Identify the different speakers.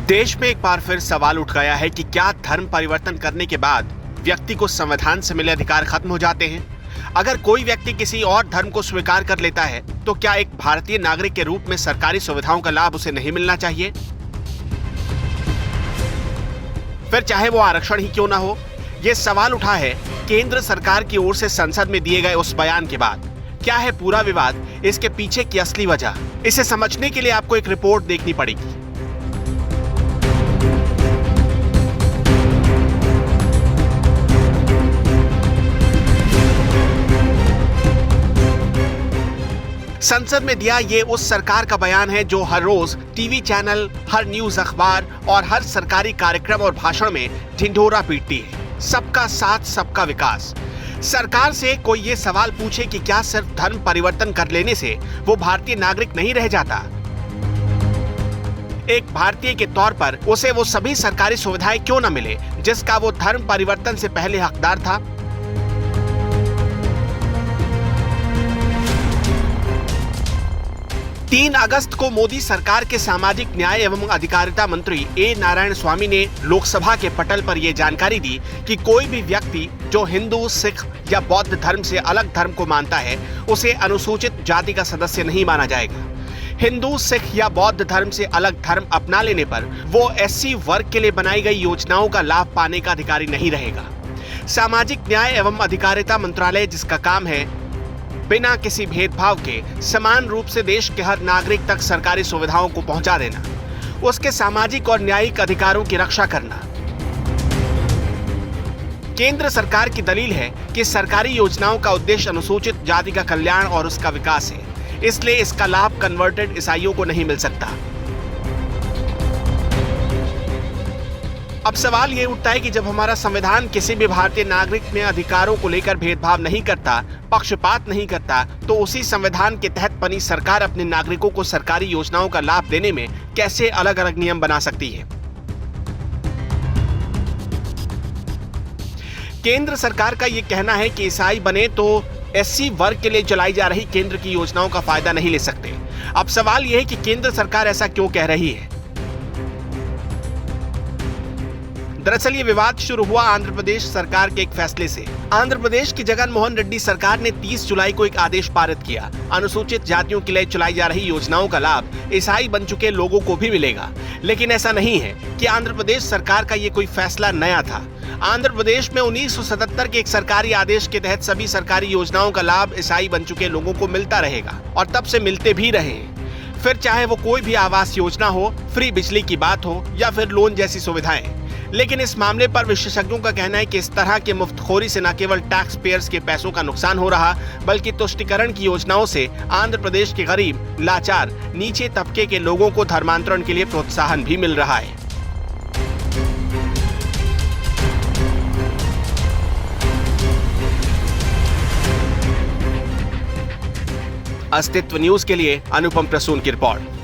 Speaker 1: देश में एक बार फिर सवाल उठ गया है कि क्या धर्म परिवर्तन करने के बाद व्यक्ति को संविधान से मिले अधिकार खत्म हो जाते हैं? अगर कोई व्यक्ति किसी और धर्म को स्वीकार कर लेता है तो क्या एक भारतीय नागरिक के रूप में सरकारी सुविधाओं का लाभ उसे नहीं मिलना चाहिए? फिर चाहे वो आरक्षण ही क्यों ना हो। यह सवाल उठा है केंद्र सरकार की ओर से संसद में दिए गए उस बयान के बाद। क्या है पूरा विवाद, इसके पीछे की असली वजह, इसे समझने के लिए आपको एक रिपोर्ट देखनी पड़ेगी। संसद में दिया ये उस सरकार का बयान है जो हर रोज टीवी चैनल, हर न्यूज अखबार और हर सरकारी कार्यक्रम और भाषण में ढिंढोरा पीटती है, सबका साथ सबका विकास। सरकार से कोई ये सवाल पूछे कि क्या सिर्फ धर्म परिवर्तन कर लेने से वो भारतीय नागरिक नहीं रह जाता? एक भारतीय के तौर पर उसे वो सभी सरकारी सुविधाएं क्यों न मिले जिसका वो धर्म परिवर्तन से पहले हकदार था? 3 अगस्त को मोदी सरकार के सामाजिक न्याय एवं अधिकारिता मंत्री ए नारायण स्वामी ने लोकसभा के पटल पर यह जानकारी दी कि कोई भी व्यक्ति जो हिंदू, सिख या बौद्ध धर्म से अलग धर्म को मानता है उसे अनुसूचित जाति का सदस्य नहीं माना जाएगा। हिंदू, सिख या बौद्ध धर्म से अलग धर्म अपना लेने पर वो एससी वर्ग के लिए बनाई गई योजनाओं का लाभ पाने का अधिकारी नहीं रहेगा। सामाजिक न्याय एवं अधिकारिता मंत्रालय, जिसका काम है बिना किसी भेदभाव के समान रूप से देश के हर नागरिक तक सरकारी सुविधाओं को पहुंचा देना, उसके सामाजिक और न्यायिक अधिकारों की रक्षा करना। केंद्र सरकार की दलील है कि सरकारी योजनाओं का उद्देश्य अनुसूचित जाति का कल्याण और उसका विकास है, इसलिए इसका लाभ कन्वर्टेड ईसाइयों को नहीं मिल सकता। अब सवाल ये उठता है कि जब हमारा संविधान किसी भी भारतीय नागरिक में अधिकारों को लेकर भेदभाव नहीं करता, पक्षपात नहीं करता, तो उसी संविधान के तहत बनी सरकार अपने नागरिकों को सरकारी योजनाओं का लाभ देने में कैसे अलग अलग नियम बना सकती है? केंद्र सरकार का यह कहना है कि ईसाई बने तो एससी वर्ग के लिए चलाई जा रही केंद्र की योजनाओं का फायदा नहीं ले सकते। अब सवाल यह है कि केंद्र सरकार ऐसा क्यों कह रही है? दरअसल ये विवाद शुरू हुआ आंध्र प्रदेश सरकार के एक फैसले से। आंध्र प्रदेश की जगन मोहन रेड्डी सरकार ने 30 जुलाई को एक आदेश पारित किया। अनुसूचित जातियों के लिए चलाई जा रही योजनाओं का लाभ ईसाई बन चुके लोगों को भी मिलेगा। लेकिन ऐसा नहीं है कि आंध्र प्रदेश सरकार का ये कोई फैसला नया था। आंध्र प्रदेश में 1977 के एक सरकारी आदेश के तहत सभी सरकारी योजनाओं का लाभ ईसाई बन चुके लोगों को मिलता रहेगा और तब से मिलते भी रहे। फिर चाहे वो कोई भी आवास योजना हो, फ्री बिजली की बात हो या फिर लोन जैसी सुविधाएं। लेकिन इस मामले पर विशेषज्ञों का कहना है कि इस तरह के मुफ्तखोरी से न केवल टैक्स पेयर्स के पैसों का नुकसान हो रहा, बल्कि तुष्टीकरण की योजनाओं से आंध्र प्रदेश के गरीब, लाचार, नीचे तबके के लोगों को धर्मांतरण के लिए प्रोत्साहन भी मिल रहा है। अस्तित्व न्यूज के लिए अनुपम प्रसून की रिपोर्ट।